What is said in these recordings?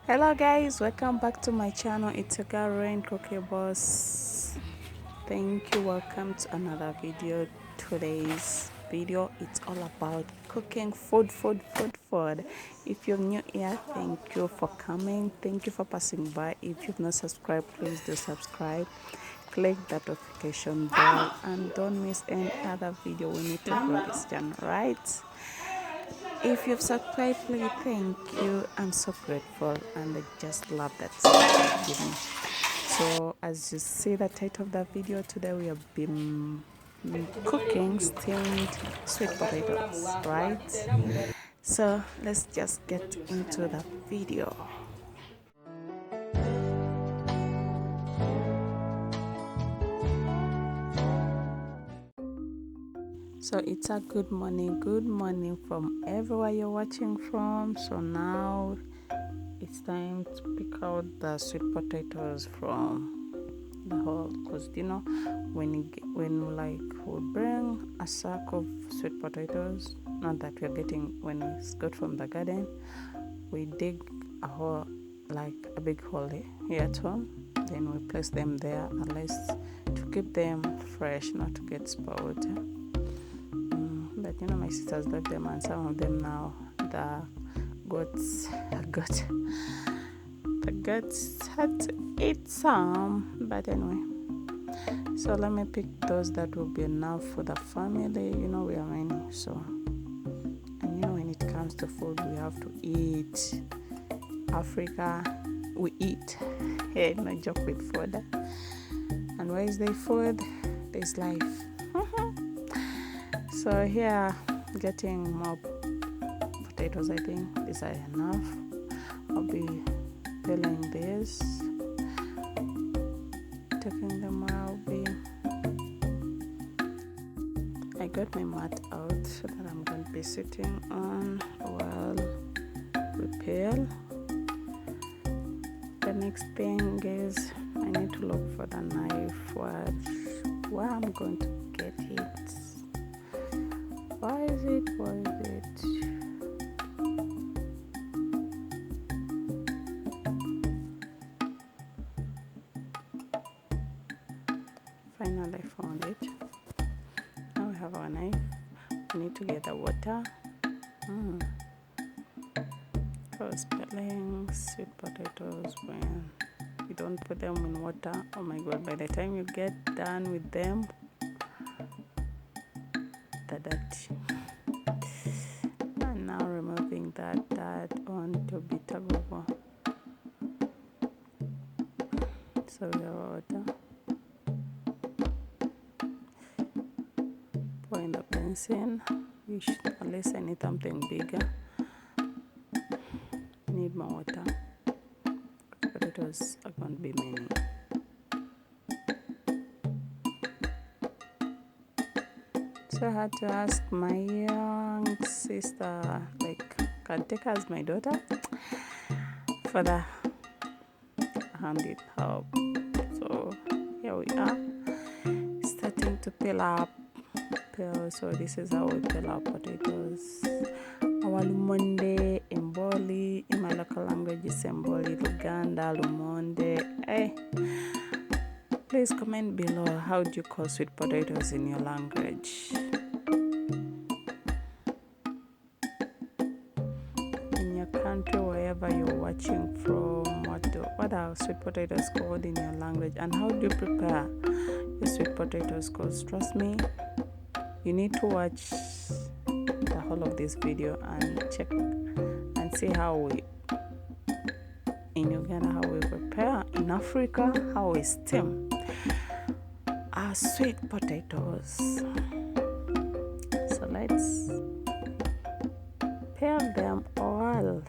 Hello guys, welcome back to my channel. It's your girl Rain Cookie Boss. Thank you. Welcome to another video. Today's video, it's all about cooking food. If you're new here, thank you for coming. Thank you for passing by. If you've not subscribed, please do subscribe. Click that notification bell and don't miss any other video. We need to grow this channel, right? If you've subscribed, please thank you. I'm so grateful and I just love that support you give me. So as you see the title of the video, today we have been cooking steamed sweet potatoes, right? So let's just get into the video. So it's a good morning from everywhere you're watching from. So now it's time to pick out the sweet potatoes from the whole, because when we bring a sack of sweet potatoes, not that we're getting when it's got from the garden, we dig a hole, like a big hole here at home, then we place them there at least to keep them fresh, not to get spoiled. But my sisters left them, and some of them now the goats had to eat some. But anyway, so let me pick those that will be enough for the family. We are many, so, and when it comes to food, we have to eat. Africa, we eat. Hey, no joke with food. And where is the food? There's life. So here, getting more potatoes. I think these are enough. I'll be peeling this, taking them out. I got my mat out that I'm going to be sitting on while we peel. The next thing is I need to look for the knife where I'm going to get it. Why is it? Finally, I found it. Now we have our knife. We need to get the water. Because peeling sweet potatoes, when you don't put them in water, oh my god, by the time you get done with them, the dirt. And now removing that onto bitter gogo. So we have water. Pour in the basin. At least I need something bigger. I need more water. Potatoes are going to be many. So I had to ask my young sister, can take her as my daughter, for the handed help. So here we are, starting to peel. So this is how we peel our potatoes. Our lumonde, imboli, in my local language is imboli, Luganda, lumonde. Hey, please comment below, how do you call sweet potatoes in your language? In your country, wherever you're watching from, what are sweet potatoes called in your language, and how do you prepare your sweet potatoes? Because trust me, you need to watch the whole of this video and check and see how we in Uganda, how we prepare, in Africa, how we steam our sweet potatoes. So let's peel them all.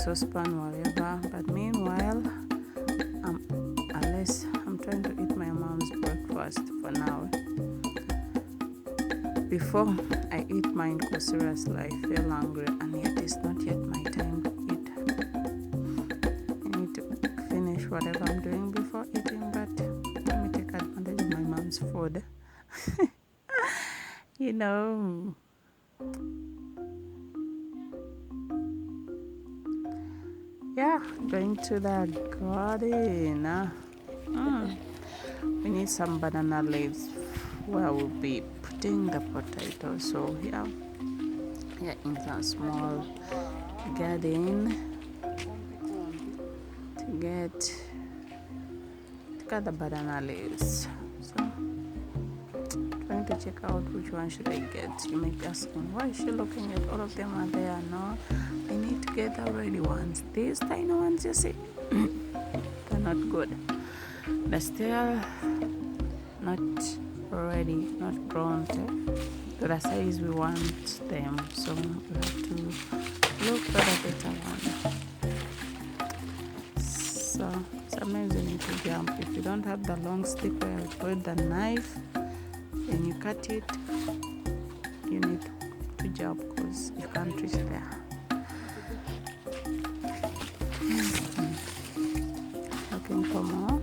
saucepan, whatever. But meanwhile, unless I'm trying to eat my mom's breakfast for now. Before I eat mine, because seriously I feel hungry, and yet it's not yet my time to eat. I need to finish whatever I'm doing before eating, but let me take advantage of my mom's food. You know. Yeah, going to the garden. We need some banana leaves where we'll be putting the potato. So here in a small garden to get the banana leaves. So trying to check out which one should I get. You may be asking, why is she looking at all of them are there? No, I need to get the ready ones. These tiny ones, you see, they're not good. They're still not ready, not grown to the size we want them. So we have to look for the better one. So sometimes you need to jump. If you don't have the long stick where you put the knife and you cut it, you need to jump because you can't reach there. Looking for more.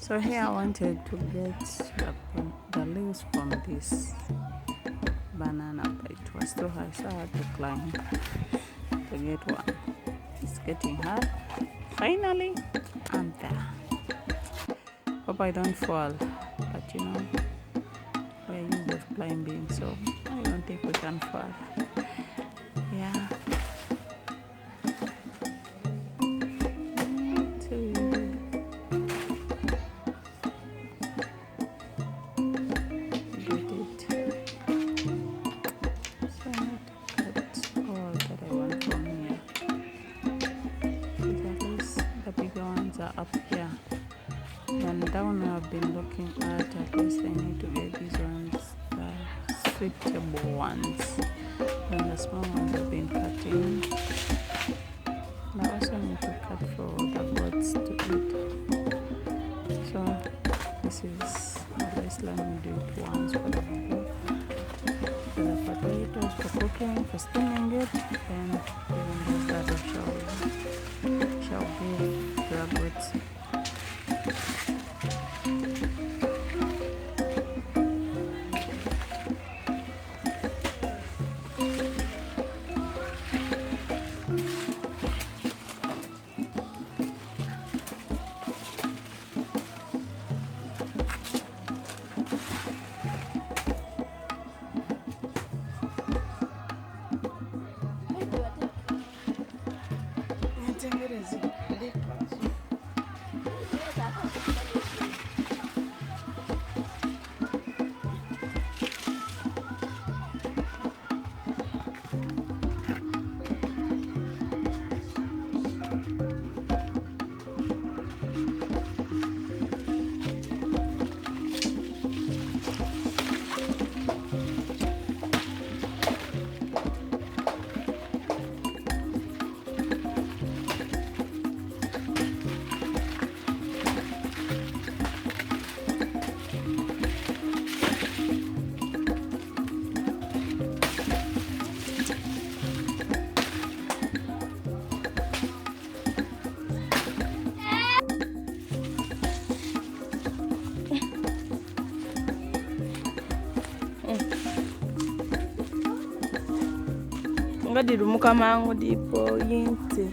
So here I wanted to get the leaves from this banana, but it was too high, so I had to climb to get one. It's getting hard. Finally, I'm there. Hope I don't fall, but you know, we're used to climbing, so I don't think we can fall. Yeah. Up here, and down I've been looking at least I need to get these ones, the suitable ones, and the small ones I've been cutting. I also need to cut for the goats to eat. So this is at least let me do it once for the potatoes, for cooking, for steaming it, and even those that shall be graduates. Ngadi mukama wangu ndipo yinti.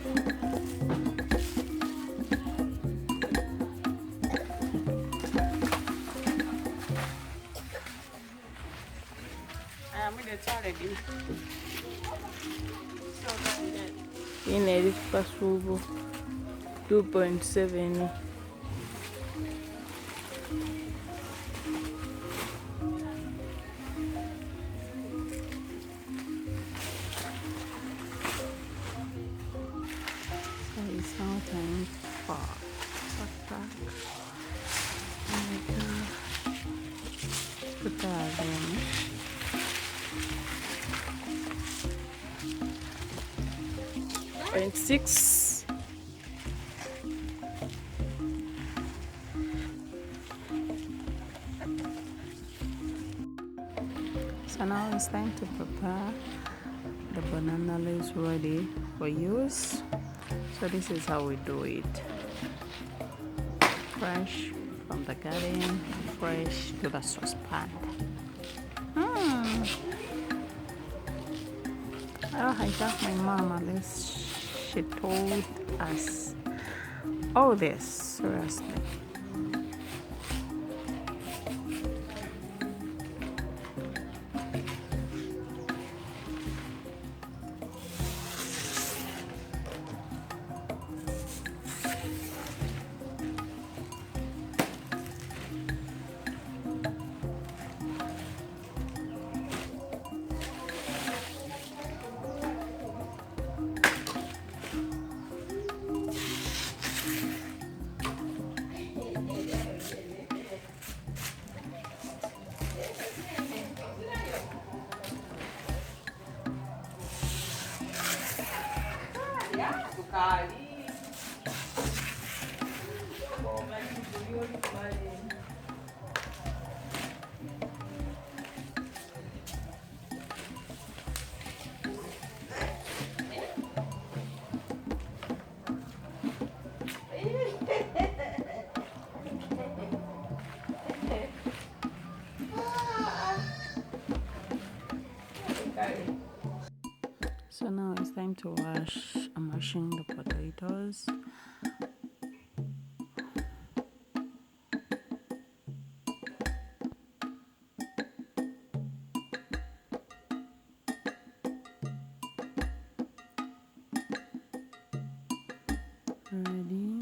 Ine ilikuwa subu 2.7. So it's now time for backpack. Oh my god. Put that in. 0.6. So now it's time to prepare. The banana leaves ready for use. So this is how we do it. Fresh from the garden, fresh to the saucepan. Oh, I got my mom at least. She told us all this, seriously. So now it's time to wash. I'm washing the potatoes. Ready.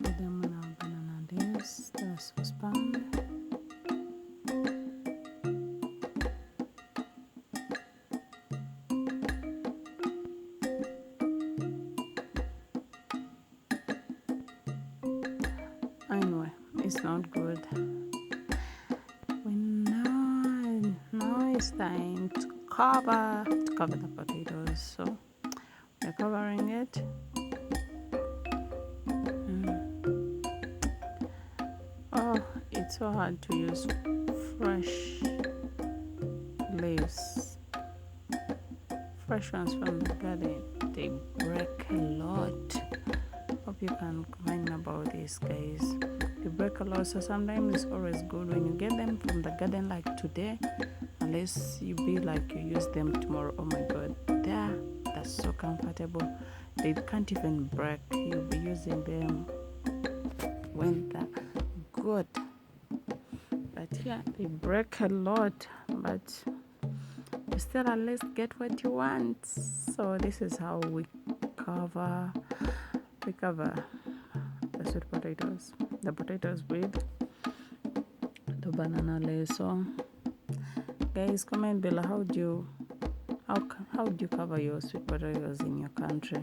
Put them on our banana leaves, the saucepan. Anyway, it's not good. Now it's time to cover the potatoes. So we're covering it. Oh, it's so hard to use fresh leaves. Fresh ones from the garden. They break a lot. Hope you can comment about this, guys. They break a lot, so sometimes it's always good when you get them from the garden like today, unless you be like you use them tomorrow. Oh my god, that's so comfortable. They can't even break. You'll be using them when they're good. But yeah, they break a lot, but you still at least get what you want. So this is how we cover the sweet potatoes, the potatoes with the banana leaves. So guys, comment below how do you cover your sweet potatoes in your country?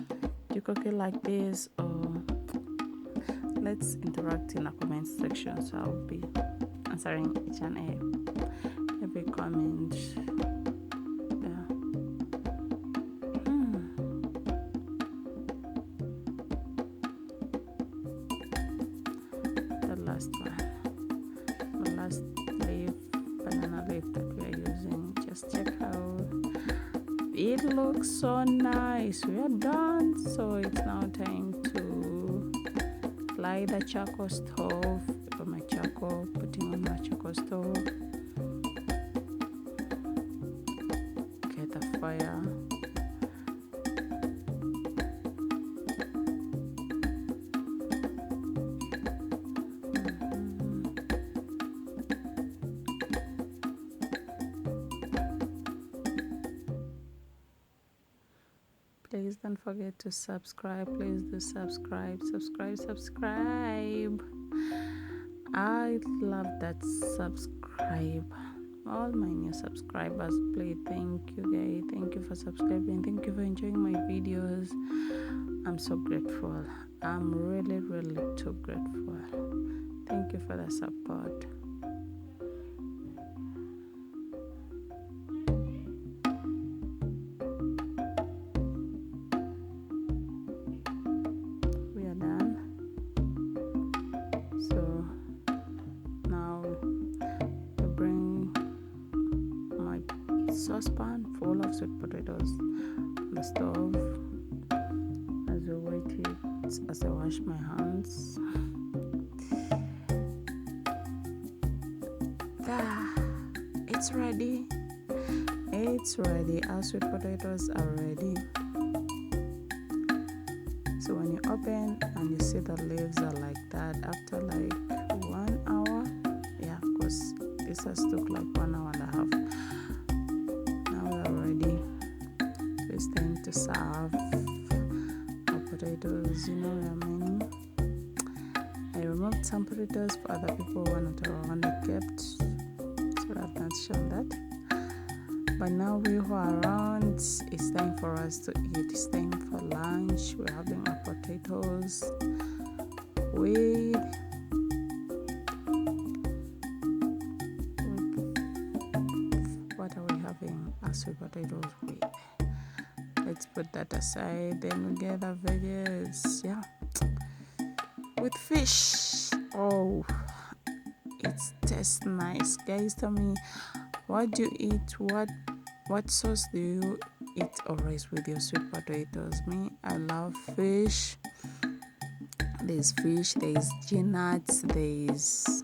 Do you cook it like this, or let's interact in the comment section? So I'll be answering each and every comment. The last leaf, banana leaf that we are using. Just check how it looks so nice. We are done. So it's now time to light the charcoal stove. Put my charcoal, putting on my charcoal stove. Get the fire. Please don't forget to subscribe. Please do subscribe. I love that subscribe. All my new subscribers, please, thank you guys. Thank you for subscribing. Thank you for enjoying my videos. I'm so grateful. I'm really too grateful. Thank you for the support. We are done. So now I bring my saucepan full of sweet potatoes on the stove as I wait it, as I wash my hands. It's ready. Our sweet potatoes are ready. So when you open and you see the leaves are like that after like 1 hour, yeah, of course this has took like 1 hour and a half. Now we are ready. So it's time to serve our potatoes. You know what I mean? I removed some potatoes for other people who want to kept, so I've not shown that. But now we who are around, it's time for us to eat. It's time for lunch. We're having our potatoes with what are we having? Our sweet potatoes with. Let's put that aside. Then we get the veggies, yeah, with fish. Oh, it tastes nice. Guys, tell me, what do you eat? What sauce do you eat always with your sweet potatoes? Me, I love fish. There's fish, there's nuts, there's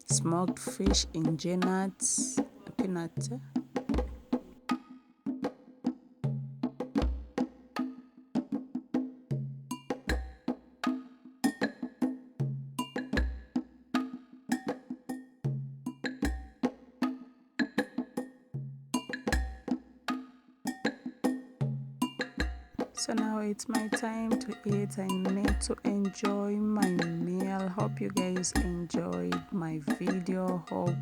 smoked fish in nuts, peanuts. So now it's my time to eat. I need to enjoy my meal. Hope you guys enjoyed my video. Hope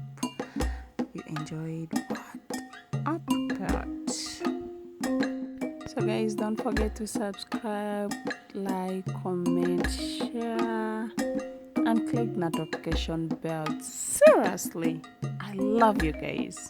you enjoyed what I prepared. So guys, don't forget to subscribe, like, comment, share, and click notification bell. Seriously, I love you guys.